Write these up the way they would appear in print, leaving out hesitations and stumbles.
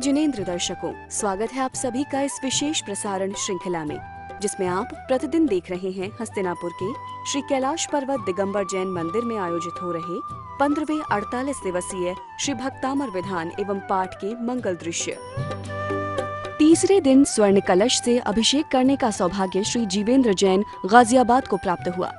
जिनेंद्र दर्शकों, स्वागत है आप सभी का इस विशेष प्रसारण श्रृंखला में, जिसमें आप प्रतिदिन देख रहे हैं हस्तिनापुर के श्री कैलाश पर्वत दिगंबर जैन मंदिर में आयोजित हो रहे 15वें 48 दिवसीय श्री भक्तामर विधान एवं पाठ के मंगल दृश्य। तीसरे दिन स्वर्ण कलश से अभिषेक करने का सौभाग्य श्री जीवेंद्र जैन गाजियाबाद को प्राप्त हुआ।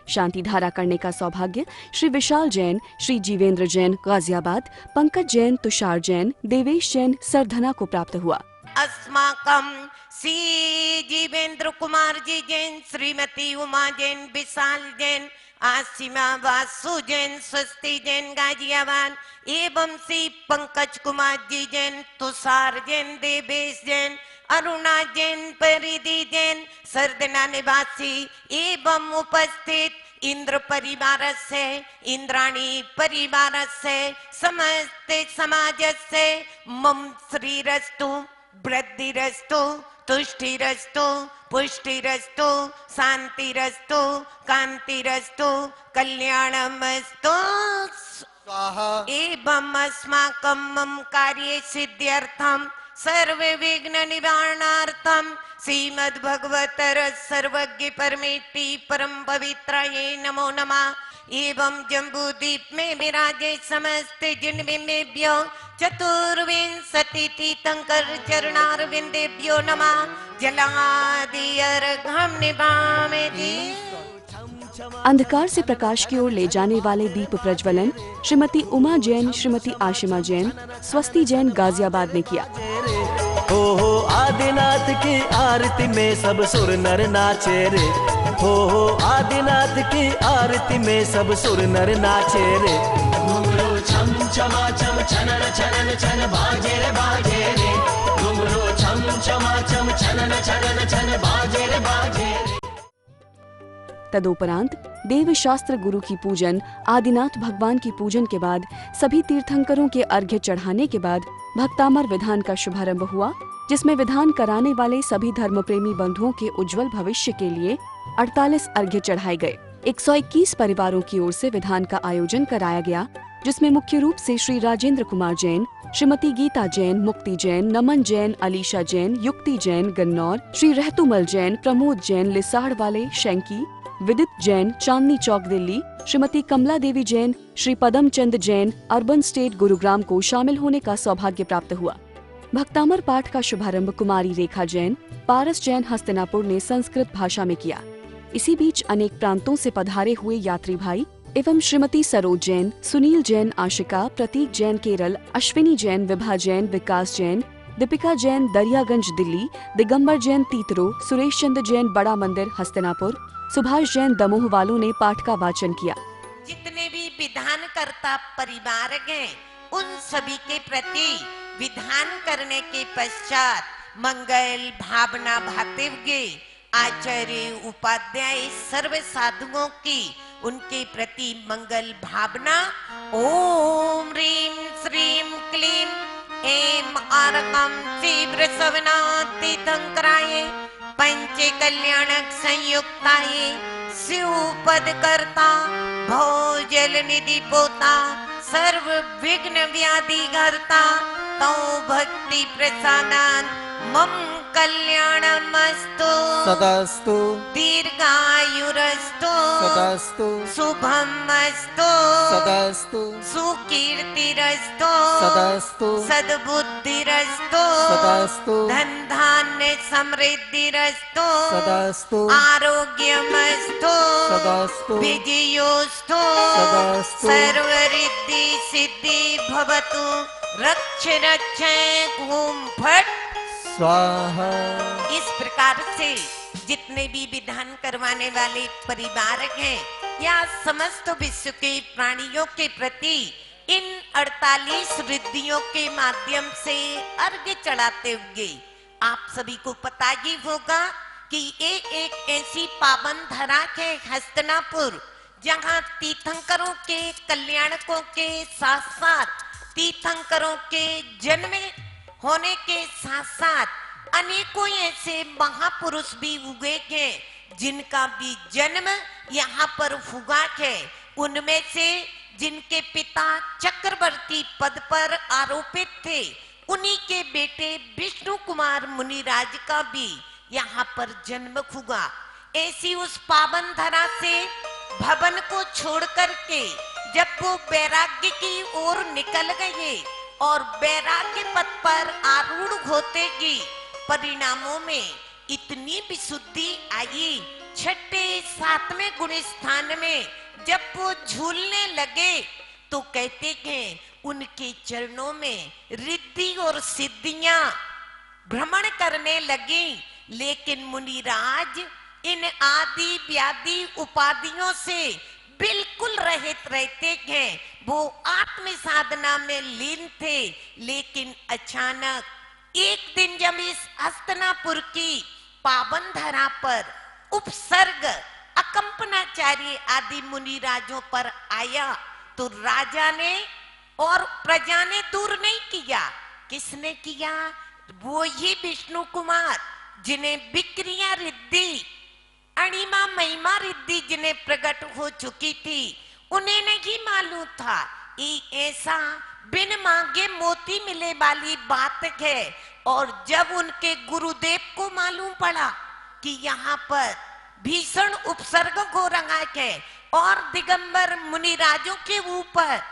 शांति धारा करने का सौभाग्य श्री विशाल जैन, श्री जीवेंद्र जैन गाजियाबाद, पंकज जैन, तुषार जैन, देवेश जैन सरधना को प्राप्त हुआ। अस्माकं श्री जीवेंद्र कुमार जी जैन, श्रीमती उमा जैन, विशाल जैन, आसिमा वासु जैन, स्वस्ति जैन गाजियाबाद एवं श्री पंकज कुमार जी जैन, तुषार जैन, देवेश जैन, अरुणा जैन, परिधि जैन सरदना निवासी एवं उपस्थित इंद्र परिवार से, इंद्राणी परिवार से, समस्त समाज से मम श्रीरस्तु, वृद्धिरस्तु, तुष्टिरस्तु, पुष्टिरस्तु, शांतिरस्तु, कांतिरस्तु, कल्याणमस्तु एवं अस्माकं मम कार्य सिद्ध्यर्थम सर्व विघ्न निवारणार्थम श्रीमद् भगवतर सर्वज्ञ परमेष्टि परम पवित्राय नमो नमः एवं जम्बूद्वीप में विराजे समस्त जिनमेभ्यो चतुर्विंशति तीर्थंकर चरणारविंदेभ्यो नमः जलादि अर्घ्यं निभामि। अंधकार से प्रकाश की ओर ले जाने वाले दीप प्रज्वलन श्रीमती उमा जैन, श्रीमती आशिमा जैन, स्वस्ति जैन गाजियाबाद ने किया। हो आदिनाथ की आरती में सब सुर नर नाचे रे, हो आदिनाथ की आरती में सब सुर नर नाचे रे। घुंघरू छम छमा छम छनन छनन छन बाजे रे रे, घुंघरू छम छमा छम छनन छनन छन बाजे रे। तदोपरांत देव शास्त्र गुरु की पूजन, आदिनाथ भगवान की पूजन के बाद सभी तीर्थंकरों के अर्घ्य चढ़ाने के बाद भक्तामर विधान का शुभारंभ हुआ, जिसमें विधान कराने वाले सभी धर्म प्रेमी बंधुओं के उज्जवल भविष्य के लिए 48 अर्घ्य चढ़ाए गए। 121 परिवारों की ओर से विधान का आयोजन कराया गया, जिसमें मुख्य रूप से श्री राजेंद्र कुमार जैन, श्रीमती गीता जैन, मुक्ति जैन, नमन जैन, अलीशा जैन, युक्ति जैन गन्नौर, श्री रहतुमल जैन, प्रमोद जैन लिसाड़ वाले शंकी, विदित जैन चांदनी चौक दिल्ली, श्रीमती कमला देवी जैन, श्री पदम चंद जैन अर्बन स्टेट गुरुग्राम को शामिल होने का सौभाग्य प्राप्त हुआ। भक्तामर पाठ का शुभारंभ कुमारी रेखा जैन, पारस जैन हस्तिनापुर ने संस्कृत भाषा में किया। इसी बीच अनेक प्रांतों से पधारे हुए यात्री भाई एवं श्रीमती सरोज जैन, सुनील जैन आशिका, प्रतीक जैन केरल, अश्विनी जैन, विभा जैन, विकास जैन, दीपिका जैन दरियागंज दिल्ली, दिगंबर जैन तीतरो, सुरेश चंद्र जैन बड़ा मंदिर हस्तिनापुर, सुभाष जैन दमोह वालों ने पाठ का वाचन किया। जितने भी विधानकर्ता परिवार गए उन सभी के प्रति विधान करने के पश्चात मंगल भावना भाते हुए आचार्य उपाध्याय सर्व साधुओं की उनके प्रति मंगल भावना ओम ह्रीं श्रीं क्लीं ऐं आरकं तीव्र सवनात् तीर्थंकराय पंच कल्याणक संयुक्ताय शिव पद करता भव जल निधि पोता सर्व विघ्न व्याधि हरता तो भक्ति प्रसादान मम कल्याणमस्तु सदास्तु दीर्घायुरस्तु सदास्तु शुभमस्तु सदास्तु सुकीर्तिरस्तु सदास्तु सद्बुद्धिरस्तु सदास्तु धन धान्य समृद्धिरस्तु सदास्तु आरोग्यमस्तु सदास्तु विजयोस्तु सदास्तु सर्वरिद्धि सिद्धि भवतु रक्ष रक्षे घूम फट स्वाहा। इस प्रकार से जितने भी विधान करवाने वाले परिवार हैं या समस्त विश्व के प्राणियों के प्रति इन 48 रिद्धियों के माध्यम से अर्घ्य चढ़ाते हुए आप सभी को पता ही होगा कि ये एक ऐसी पावन धरा है हस्तिनापुर, जहाँ तीर्थंकरों के कल्याणकों के साथ साथ तीर्थंकरों के जन्म होने के साथ साथ अनेकों ऐसे महापुरुष भी हुए हैं जिनका भी जन्म यहाँ पर हुआ है। उनमें से जिनके पिता चक्रवर्ती पद पर आरोपित थे, उन्हीं के बेटे विष्णु कुमार मुनिराज का भी यहाँ पर जन्म हुआ। ऐसी उस पावन धरा से भवन को छोड़ करके जब वो वैराग्य की ओर निकल गए और वैराग्य पथ पर आरूढ़ होते गए, परिणामों में इतनी विशुद्धि आई। छठे सातवें गुण स्थान में जब वो झूलने लगे तो कहते हैं उनके चरणों में रिद्धि और सिद्धियां भ्रमण करने लगी। लेकिन मुनिराज इन आदि व्याधि उपाधियों से बिल्कुल रहित रहते हैं। वो आत्म साधना में लीन थे। लेकिन अचानक एक दिन जब इस हस्तिनापुर की पावन धरा पर उपसर्ग अकंपनाचार्य आदि मुनिराजों पर आया तो राजा ने और प्रजा ने दूर नहीं किया। किसने किया? वो ही विष्णु कुमार, जिन्हें विक्रिया रिद्धि अणिमा महिमा रिद्धि जिन्हें प्रकट हो चुकी थी, उन्हें नहीं मालूम था ये ऐसा बिन मांगे मोती मिले वाली बात है। और जब उनके गुरुदेव को मालूम पड़ा कि यहाँ पर भीषण उपसर्ग हो रहा है और दिगंबर मुनिराजों के ऊपर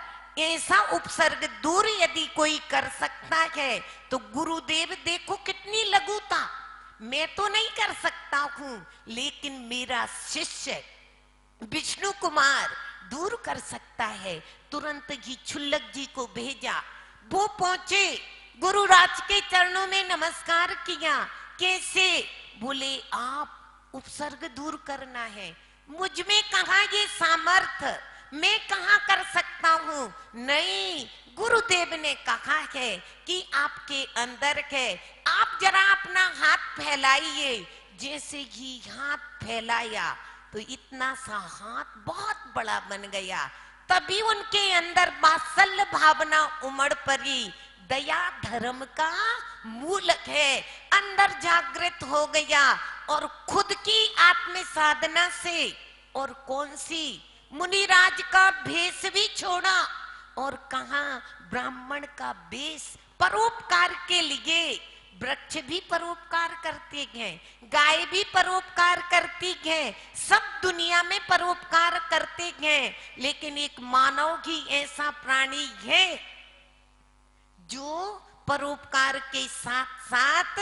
ऐसा उपसर्ग दूर यदि कोई कर सकता है तो गुरुदेव देखो कितनी लघुता, मैं तो नहीं कर सकता हूं लेकिन मेरा शिष्य विष्णु कुमार दूर कर सकता है। तुरंत ही छुल्लक जी को भेजा। वो पहुंचे, गुरुराज के चरणों में नमस्कार किया। कैसे? बोले आप उपसर्ग दूर करना है, मुझ में कहाँ ये सामर्थ्य, मैं कहाँ कर सकता हूँ? नहीं, गुरुदेव ने कहा है कि आपके अंदर है। आप जरा अपना हाथ फैलाइए। जैसे ही हाथ फैलाया तो इतना सा हाथ बहुत बड़ा बन गया। तभी उनके अंदर वात्सल्य भावना उमड़ पड़ी। दया धर्म का मूल है, अंदर जागृत हो गया और खुद की आत्म साधना से और कौन सी मुनिराज का भेष भी छोड़ा और कहा ब्राह्मण का वेश, परोपकार के लिए। वृक्ष भी परोपकार करते हैं, गाय भी परोपकार करती है, सब दुनिया में परोपकार करते हैं। लेकिन एक मानव ही ऐसा प्राणी है जो परोपकार के साथ साथ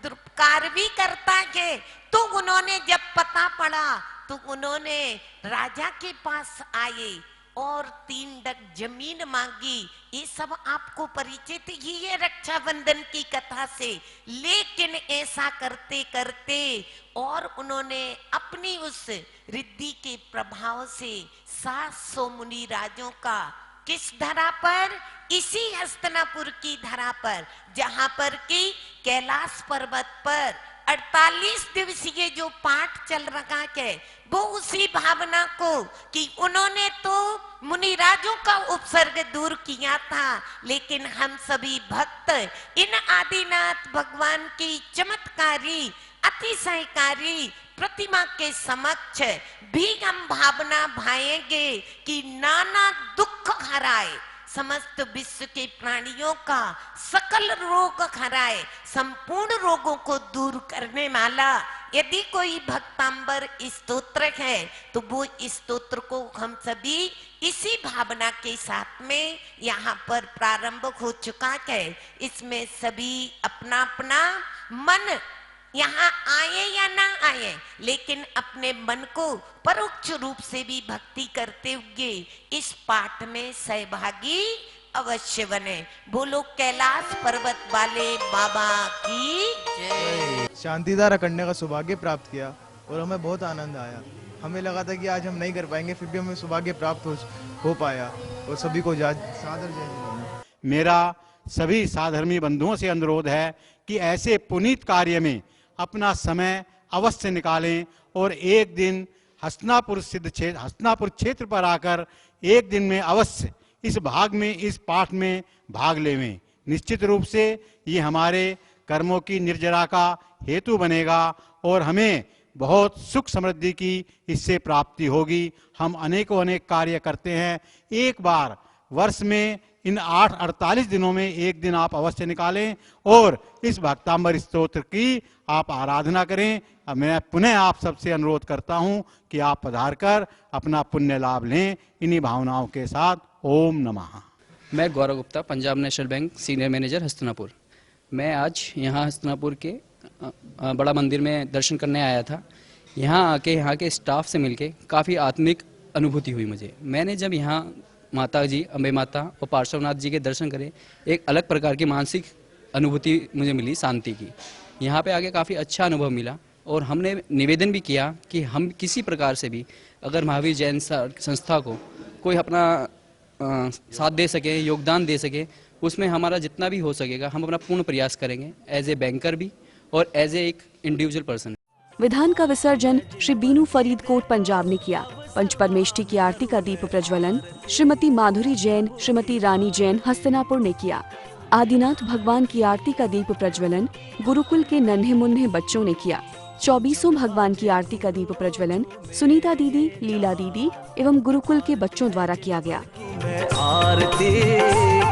दुरुपकार भी करता है। तो उन्होंने जब पता पड़ा तो उन्होंने राजा के पास आए और 3 डग जमीन मांगी। ये सब आपको परिचित ही है रक्षाबंधन की कथा से। लेकिन ऐसा करते करते और उन्होंने अपनी उस रिद्धि के प्रभाव से 700 मुनि राजों का किस धरा पर? इसी हस्तिनापुर की धरा पर, जहां पर की कैलाश पर्वत पर 48 दिवसीय जो पाठ चल रहा है वो उसी भावना को कि उन्होंने तो मुनिराजों का उपसर्ग दूर किया था, लेकिन हम सभी भक्त इन आदिनाथ भगवान की चमत्कारी अतिशयकारी प्रतिमा के समक्ष भी हम भावना भाएंगे कि नाना दुख हराए, समस्त विश्व के प्राणियों का सकल रोग हराए, संपूर्ण रोगों को दूर करने वाला यदि कोई भक्तांबर स्तोत्र है तो वो स्तोत्र को हम सभी इसी भावना के साथ में यहाँ पर प्रारंभ हो चुका है। इसमें सभी अपना अपना मन यहाँ आए या ना आए, लेकिन अपने मन को परोक्ष रूप से भी भक्ति करते हुए इस पाठ में सहभागी अवश्य बने। बोलो कैलाश पर्वत वाले बाबा की जय। शांतिधारा करने का सौभाग्य प्राप्त किया और हमें बहुत आनंद आया। हमें लगा था कि आज हम नहीं कर पाएंगे, फिर भी हमें सौभाग्य प्राप्त हो पाया और सभी को सादर जय जवान। मेरा सभी साधर्मी बंधुओं से अनुरोध है कि ऐसे पुनीत कार्य में अपना समय अवश्य निकालें और एक दिन हस्तिनापुर क्षेत्र पर आकर एक दिन में अवश्य इस पाठ में भाग लेवें। निश्चित रूप से ये हमारे कर्मों की निर्जरा का हेतु बनेगा और हमें बहुत सुख समृद्धि की इससे प्राप्ति होगी। हम अनेक कार्य करते हैं, एक बार वर्ष में इन 48 दिनों में एक दिन आप अवश्य निकालें और इस भक्तांबर स्तोत्र की आप आराधना करें। अब मैं पुनः आप सबसे अनुरोध करता हूं कि आप पधार कर अपना पुण्य लाभ लें इन्हीं भावनाओं के साथ। ओम नमः। मैं Gaurav Gupta, Punjab national bank senior manager Hastinapur. मैं आज यहाँ हस्तिनापुर के बड़ा मंदिर में दर्शन करने आया था। यहाँ आके यहाँ के स्टाफ से मिलके काफ़ी आत्मिक अनुभूति हुई मुझे। मैंने जब यहाँ माता जी, अम्बे माता और पार्श्वनाथ जी के दर्शन करे, एक अलग प्रकार की मानसिक अनुभूति मुझे मिली, शांति की। यहाँ पे आके काफ़ी अच्छा अनुभव मिला और हमने निवेदन भी किया कि हम किसी प्रकार से भी अगर महावीर जैन संस्था को कोई अपना साथ दे सके, योगदान दे सके, उसमें हमारा जितना भी हो सकेगा हम अपना पूर्ण प्रयास करेंगे, एज ए बैंकर भी और एज ए एक इंडिविजुअल पर्सन। विधान का विसर्जन श्री बीनू फरीदकोट पंजाब ने किया। पंच परमेष्ठी की आरती का दीप प्रज्वलन श्रीमती माधुरी जैन, श्रीमती रानी जैन हस्तिनापुर ने किया। आदिनाथ भगवान की आरती का दीप प्रज्वलन गुरुकुल के नन्हे मुन्ने बच्चों ने किया। 24 भगवान की आरती का दीप प्रज्वलन सुनीता दीदी, लीला दीदी एवं गुरुकुल के बच्चों द्वारा किया गया। आरती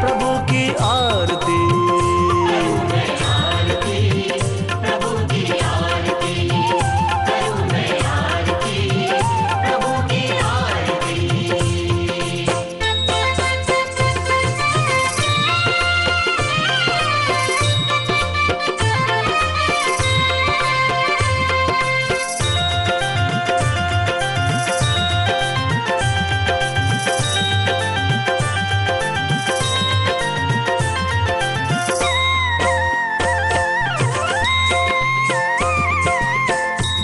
प्रभु की आरती,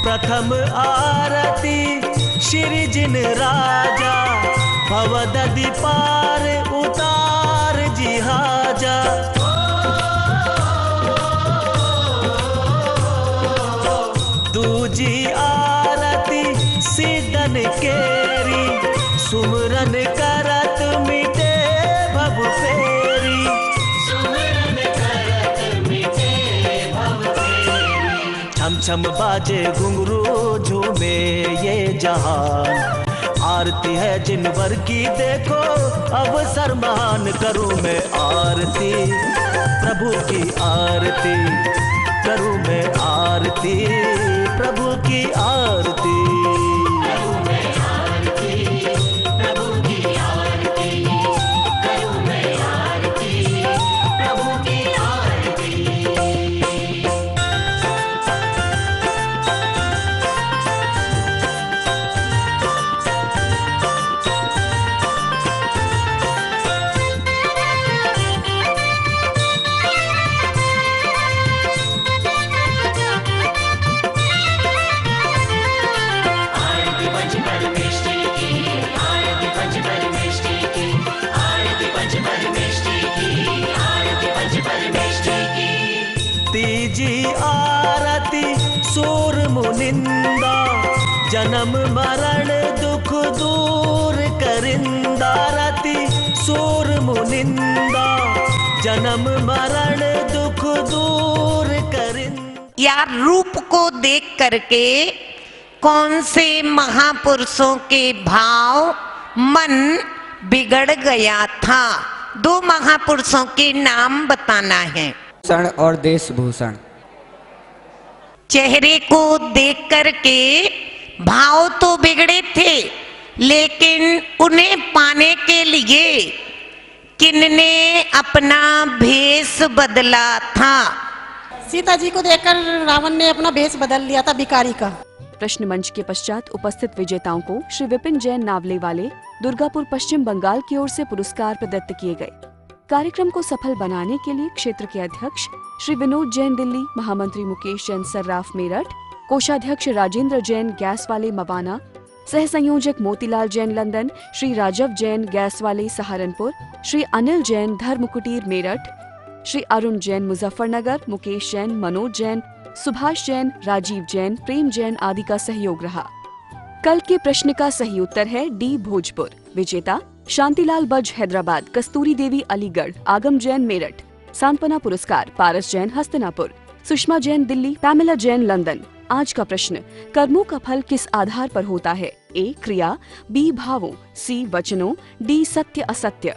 प्रथम आरती श्री जिन राजा, भवदधि पार उतार जिहाजा। दूजी आरती सिद्धन केरी, सुमरन करत मिटे भव फेरी। छम छम बाजे घुंघरू झूमे ये जहान, आरती है जिनवर की देखो अवसर महान। करूं मैं आरती प्रभु की आरती, करूं मैं आरती प्रभु की आरती। तीजी आरती सूर मुनिंदा, जन्म मरण दुख दूर करिंदा। आरती सूर मुनिंदा, जन्म मरण दुख दूर करिंदा। यार रूप को देख करके कौन से महापुरुषों के भाव मन बिगड़ गया था। 2 महापुरुषों के नाम बताना है। भूषण और देशभूषण। चेहरे को देख करके भाव तो बिगड़े थे, लेकिन उन्हें पाने के लिए किनने अपना भेष बदला था। सीता जी को देखकर रावण ने अपना भेष बदल लिया था भिखारी का। प्रश्न मंच के पश्चात उपस्थित विजेताओं को श्री विपिन जैन नावले वाले, दुर्गापुर, पश्चिम बंगाल की ओर से पुरस्कार प्रदत्त किए गए। कार्यक्रम को सफल बनाने के लिए क्षेत्र के अध्यक्ष श्री विनोद जैन दिल्ली, महामंत्री मुकेश जैन सर्राफ मेरठ, कोषाध्यक्ष राजेंद्र जैन गैस वाले मवाना, सह संयोजक मोतीलाल जैन लंदन, श्री राजव जैन गैस वाले सहारनपुर, श्री अनिल जैन धर्मकुटीर मेरठ, श्री अरुण जैन मुजफ्फरनगर, मुकेश जैन, मनोज जैन, सुभाष जैन, राजीव जैन, प्रेम जैन आदि का सहयोग रहा। कल के प्रश्न का सही उत्तर है डी भोजपुर। विजेता शांतिलाल बज हैदराबाद, कस्तूरी देवी अलीगढ़, आगम जैन मेरठ। सांत्वना पुरस्कार पारस जैन हस्तिनापुर, सुषमा जैन दिल्ली, पैमेला जैन लंदन। आज का प्रश्न, कर्मों का फल किस आधार पर होता है? ए क्रिया, बी भावों, सी वचनों, डी सत्य असत्य।